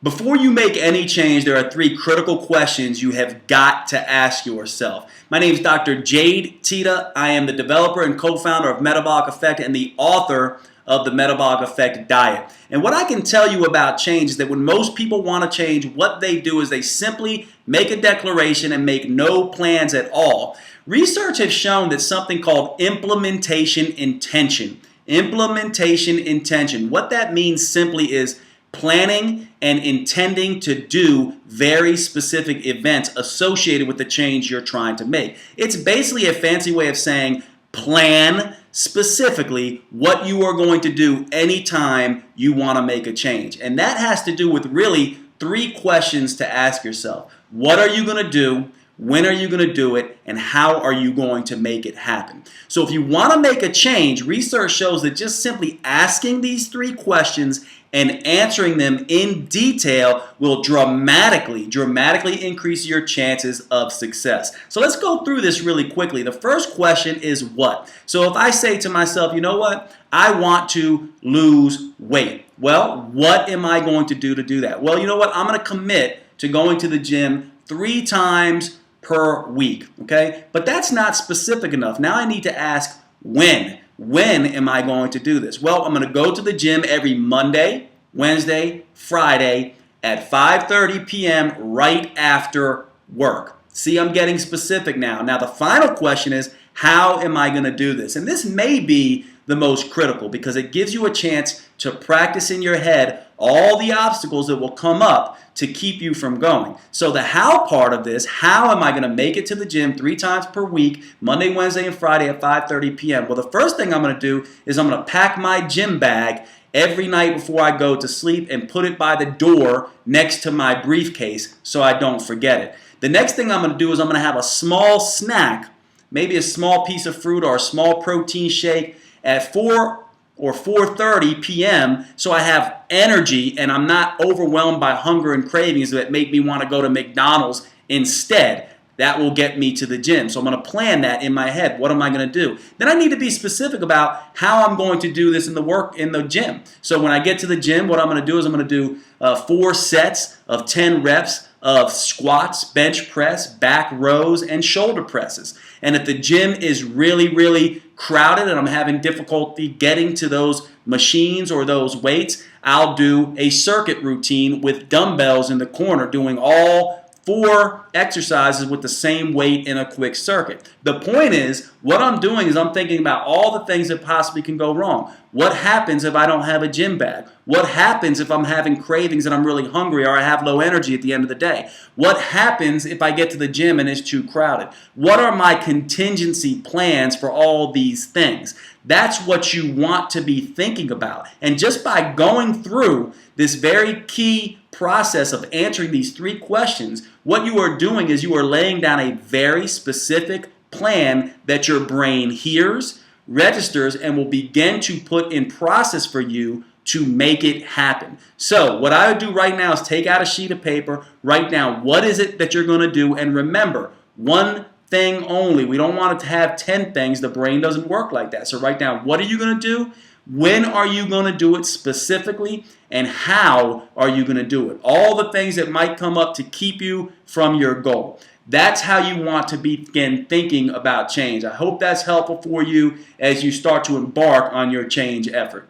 Before you make any change, there are three critical questions you have got to ask yourself. My name is Dr. Jade Teta. I am the developer and co-founder of Metabolic Effect and the author of the Metabolic Effect Diet. And what I can tell you about change is that when most people want to change, what they do is they simply make a declaration and make no plans at all. Research has shown that something called implementation intention. Implementation intention. What that means simply is planning and intending to do very specific events associated with the change you're trying to make. It's basically a fancy way of saying plan specifically what you are going to do anytime you want to make a change. And that has to do with really three questions to ask yourself. What are you going to do? When are you going to do it? And how are you going to make it happen? So if you want to make a change, research shows that just simply asking these three questions and answering them in detail will dramatically increase your chances of success. So let's go through this really quickly. The first question is what? So if I say to myself, you know what? I want to lose weight. Well, what am I going to do that? Well, you know what? I'm going to commit to going to the gym 3 times per week, okay? But that's not specific enough. Now I need to ask when. When am I going to do this? Well, I'm going to go to the gym every Monday, Wednesday, Friday at 5:30 p.m. right after work. See, I'm getting specific now. Now the final question is, how am I going to do this? And this may be the most critical because it gives you a chance to practice in your head all the obstacles that will come up to keep you from going. So the how part of this, how am I going to make it to the gym 3 times per week, Monday, Wednesday, and Friday at 5:30 p.m.? Well, the first thing I'm going to do is I'm going to pack my gym bag every night before I go to sleep and put it by the door next to my briefcase so I don't forget it. The next thing I'm going to do is I'm going to have a small snack, maybe a small piece of fruit or a small protein shake at 4 or 4:30 p.m. so I have energy and I'm not overwhelmed by hunger and cravings that make me want to go to McDonald's instead. That will get me to the gym. So I'm going to plan that in my head. What am I going to do? Then I need to be specific about how I'm going to do this in the gym. So when I get to the gym, what I'm going to do is I'm going to do 4 sets of 10 reps of squats, bench press, back rows, and shoulder presses. And if the gym is really crowded and I'm having difficulty getting to those machines or those weights, I'll do a circuit routine with dumbbells in the corner doing all 4 exercises with the same weight in a quick circuit. The point is, what I'm doing is I'm thinking about all the things that possibly can go wrong. What happens if I don't have a gym bag? What happens if I'm having cravings and I'm really hungry or I have low energy at the end of the day? What happens if I get to the gym and it's too crowded? What are my contingency plans for all these things? That's what you want to be thinking about. And just by going through this very key process of answering these 3 questions, what you are doing is you are laying down a very specific plan that your brain hears, registers, and will begin to put in process for you to make it happen. So what I would do right now is take out a sheet of paper, write down what is it that you're going to do, and remember, one thing only. We don't want it to have 10 things. The brain doesn't work like that. So write down, what are you going to do? When are you going to do it specifically? And how are you going to do it? All the things that might come up to keep you from your goal. That's how you want to begin thinking about change. I hope that's helpful for you as you start to embark on your change effort.